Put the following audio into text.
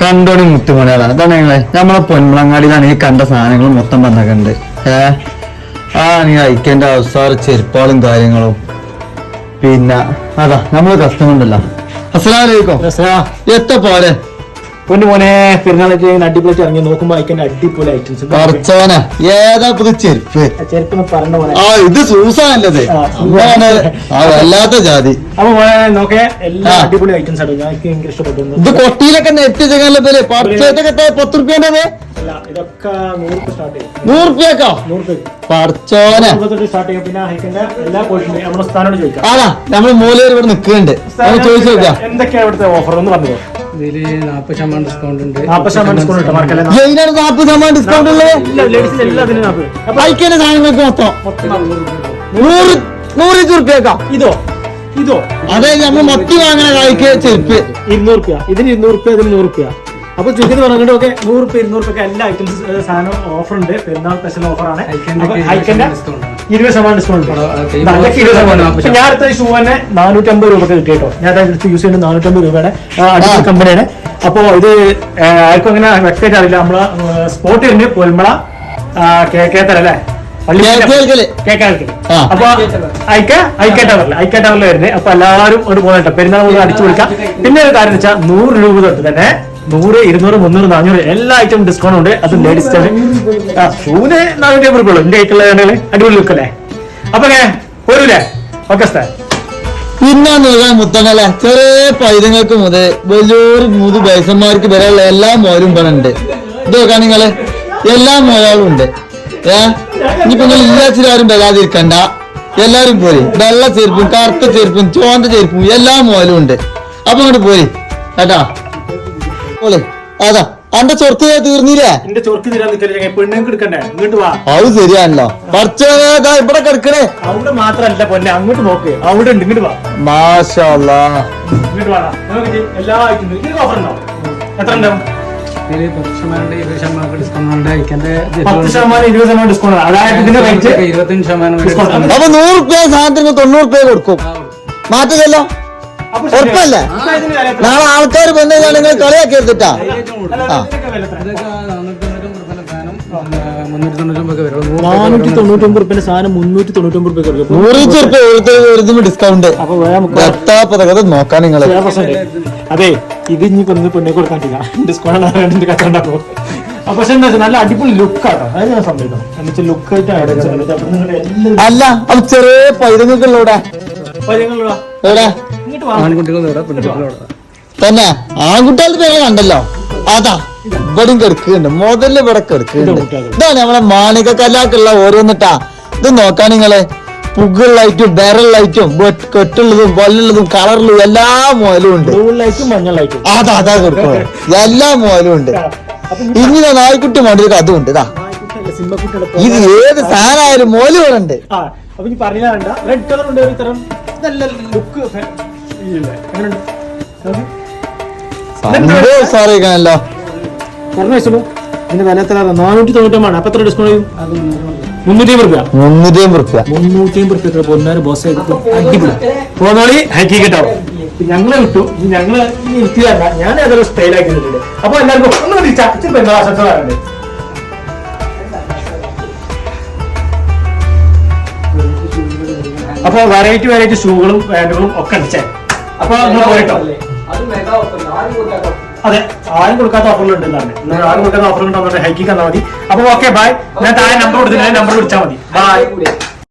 കണ്ടോണി മുത്തുമണികളാണ്. അതാണ് ഞങ്ങളെ നമ്മളെ പൊന്മുളങ്ങാടിയിലാണ് ഈ കണ്ട സാധനങ്ങൾ മൊത്തം വന്നൊക്കെണ്ട്. നീ അയക്കേണ്ട അവസാന ചെരുപ്പാളും കാര്യങ്ങളും. പിന്നെ അതാ നമ്മള് കസ്റ്റമർ ഉണ്ടല്ലോ. അസ്സലാമലൈക്കും. എത്ര പോരെ പൊന്നു മോനെ പെരുന്നാളൊക്കെ അടിപൊളിയായിട്ട് ഇറങ്ങി നോക്കുമ്പോ അയക്കേണ്ട അടിപൊളി ഐറ്റംസ്. പറച്ചോന ഏതാ ചെരുപ്പ് ചെരുപ്പ് പറഞ്ഞ പോലെ ഇത് സൂസാനല്ലത് വല്ലാത്ത ജാതി. അപ്പൊ നോക്കേ എല്ലാ അടിപൊളി ഐറ്റംസ് ആണ്. ഞാൻ ഭയങ്കര ഇഷ്ടപ്പെട്ടു. ഇത് കൊട്ടിയിലൊക്കെ നെറ്റ് ചെയ്യാനുള്ള പേര് പറിച്ചതൊക്കെ 10 റുപ്യന്റെ ഇതൊക്കെ 100 സ്റ്റാർട്ട് ചെയ്യും. 100 റുപ്യക്കോ? 100 പറച്ചോന സ്റ്റാർട്ട് ചെയ്യും. പിന്നെ അയക്കേണ്ട എല്ലാ ക്വാളിറ്റി നമ്മുടെ സ്ഥാനോട് ചോദിക്കാം. ആടാ നമ്മൾ മൂലയിൽ ഇവിടെ നിൽക്കുന്നുണ്ട്. ചോദിച്ചു നോക്കാം എന്തൊക്കെയാ ഇവിടുത്തെ ഓഫർ എന്ന് പറഞ്ഞു. ഇതില് 40% ഡിസ്കൗണ്ട് ഉണ്ട്. 40% ഡിസ്കൗണ്ട് ഉണ്ട്. 40% ഡിസ്കൗണ്ട് ഉള്ളത് ബൈക്കിന്റെ സാധനങ്ങൾക്ക് മൊത്തം 100 റുപ്യക്കാ. ഇതോ അതായത് നമ്മൾ മൊത്തം വാങ്ങണ കായ്ക്ക് ചെരുപ്പ് 200 രൂപ. ഇതിന് 200 രൂപ, ഇതിന് 100 രൂപ. അപ്പൊ ചുരുക്കി പറഞ്ഞിട്ട് ഒക്കെ 100 രൂപ 200 രൂപ എല്ലാ ഐറ്റംസ് സാധനം ഓഫർ ഉണ്ട്. പെരുന്നാൾ സ്പെഷ്യൽ ഓഫറാണ്. ഹൈക്കന്റെ 20% ഡിസ്കൗണ്ട്. ഞാൻ അടുത്ത ഷൂ തന്നെ 450 രൂപക്ക് കിട്ടി കേട്ടോ. ഞാൻ അടുത്ത് യൂസ് ചെയ്യുന്നത് 450 രൂപയുടെ അടിപൊളി കമ്പനിയാണ്. അപ്പൊ ഇത് ആർക്കും അങ്ങനെ വ്യക്തമായിട്ട് അറിയില്ല. നമ്മളെ സ്പോട്ട് ഉണ്ട് പൊന്മള കേക്കേത്തല അല്ലേ, അപ്പൊ ഐക്ക ടവറിൽ വരുന്നത്. അപ്പൊ എല്ലാവരും ഒരു പോകട്ടെ പെരുന്നാൾ കൊണ്ട് അടിച്ചു വിളിക്കാം. പിന്നെ ഒരു കാര്യം വെച്ചാൽ 100 രൂപ തൊട്ട് തന്നെ 100, 200, 300, 400 എല്ലാ ഐറ്റം ഡിസ്കൗണ്ട് ഉണ്ട്. അത് ലേഡീസ് ഷൂന് 450 രൂപ ഉള്ളൂ. എന്റെ ആയിട്ടുള്ള അടിപൊളി ലുക്ക് അല്ലേ. അപ്പൊ പോരൂലേ? Okay sir. പിന്നെ മുത്തങ്ങല ചെറിയ പൈതങ്ങൾക്ക് മുതൽ വലിയൊരു 3 വയസ്സന്മാർക്ക് വരെയുള്ള എല്ലാ മോലും ഇവിടെ ഉണ്ട്. ഇത് നോക്കാൻ നിങ്ങള് എല്ലാ മോയാളും ഉണ്ട്. ഇനിയിപ്പോ നിങ്ങൾ ഇല്ലാച്ചിരി ആരും വരാതിരിക്കണ്ട. എല്ലാരും പോരി. വെള്ള ചെരുപ്പും കറുത്ത ചെരുപ്പും ചോന്ത ചെരുപ്പും എല്ലാ മോലും ഉണ്ട്. അപ്പൊ ഇങ്ങോട്ട് പോരി കേട്ടാ. പോലെ അതാ അന്റെ ചൊർക്ക് തീർന്നില്ലേ? അത് ശരിയാണല്ലോ. പറിച്ചതാ ഇവിടെ കിടക്കണേ. അവിടെ മാത്രല്ല പൊന്നെ, അങ്ങോട്ട് നോക്ക്. അവിടെ ഉണ്ട്. ഇങ്ങോട്ട് വാ. മാഷാ അല്ലാഹ്. ഇങ്ങോട്ട് വാ. എല്ലാ ഐറ്റം ഓഫർ ഉണ്ടാവും. എത്ര ഉണ്ടാവും? 10% 20% ഡിസ്കൗണ്ട്. 10% 20% ഡിസ്കൗണ്ട്. അതായത് ഇതിന്റെ റേറ്റ് 25% ഡിസ്കൗണ്ട്. അപ്പൊ 100 രൂപ സാധനത്തിന് 90 രൂപ കൊടുക്കും. മാറ്റമല്ലോ, ഉറപ്പല്ലേ? നാളെ ആൾക്കാർ വന്നു നിങ്ങൾ കളിയാക്കി എടുത്തിട്ടാ. 499 രൂപ സാധനം 399 രൂപ. 100 രൂപ ഡിസ്കൗണ്ട്. നോക്കാൻ നിങ്ങള്. അതെ, ഇത് ഇനി പെണ്ണെ കൊടുക്കാൻ ഡിസ്കൗണ്ട് കച്ചവടം. പക്ഷെ എന്താ നല്ല അടിപൊളി ലുക്കാട്ടോ. അത് ഞാൻ സമ്മതിക്കണം. എന്നുവെച്ചാൽ ലുക്കായിട്ട് അല്ല അത് ചെറിയ പൈതങ്ങൾക്കുള്ള തന്നെ ആൺകുട്ടികളുടെ പേര് കണ്ടല്ലോ. അതാ ഇവിടെയും കിടക്കുന്നുണ്ട്. മുതല് ഇവിടെ കിടക്കുന്നുണ്ട്. ഇതാണ് നമ്മളെ മാണിക കലാക്കുള്ള ഓരോന്നിട്ടാ. ഇത് നോക്കാൻ നിങ്ങള് പുകളുള്ളതായിട്ടും ബെറലായിട്ടും കെട്ടുള്ളതും പൊല്ലുള്ളതും കളറുള്ളതും എല്ലാ മോലും ഉണ്ട്. അതാ കൊടുക്കും. എല്ലാ മോലും ഉണ്ട്. ഇങ്ങനെ നായ്ക്കുട്ടി മോഡലൊക്കെ അതും ഉണ്ട്. ഇതാ ഇത് ഏത് സാധനമായാലും മോല് ഇവിടെ ഉണ്ട്. റെഡ് കളർ ഉണ്ട്. ഒരു തരം നല്ല ലുക്ക് സാറിയിക്കാനല്ലോ. പറഞ്ഞ വെച്ചോളൂ. ഇതിന്റെ വില എത്ര? 499. അപ്പൊ എത്ര ഡിസ്കൗണ്ട് ചെയ്യും? 350 രൂപ. 350 രൂപ പൊന്നാര് ബോസ് അടിപൊളി പോന്നോളി. ഹൈക്കിട്ടോ ഞങ്ങളെ വിട്ടു. ഞങ്ങള് ഇരുത്തിയല്ല, ഞാൻ ഏതൊരു സ്റ്റൈലാക്കിയിട്ടുണ്ട്. അപ്പൊ എല്ലാവർക്കും ഒന്ന് ചർച്ച ആശംസകളുണ്ട്. അപ്പൊ വെറൈറ്റി ഷൂകളും പാന്റുകളും ഒക്കെ അടിച്ചേ. അപ്പൊ നിങ്ങൾ പോയിട്ടോ. അതെ, ആരും കൊടുക്കാത്ത ഓഫറുകളുണ്ട്. ആരും കൊടുക്കാത്ത ഓഫറുകളുണ്ടോ? ഹൈക്കിക്ക് തന്നാൽ മതി. അപ്പൊ ഓക്കെ ബൈ. ഞാൻ താഴെ നമ്പർ കൊടുത്തില്ല, നമ്പർ വിളിച്ചാൽ മതി. ബൈ.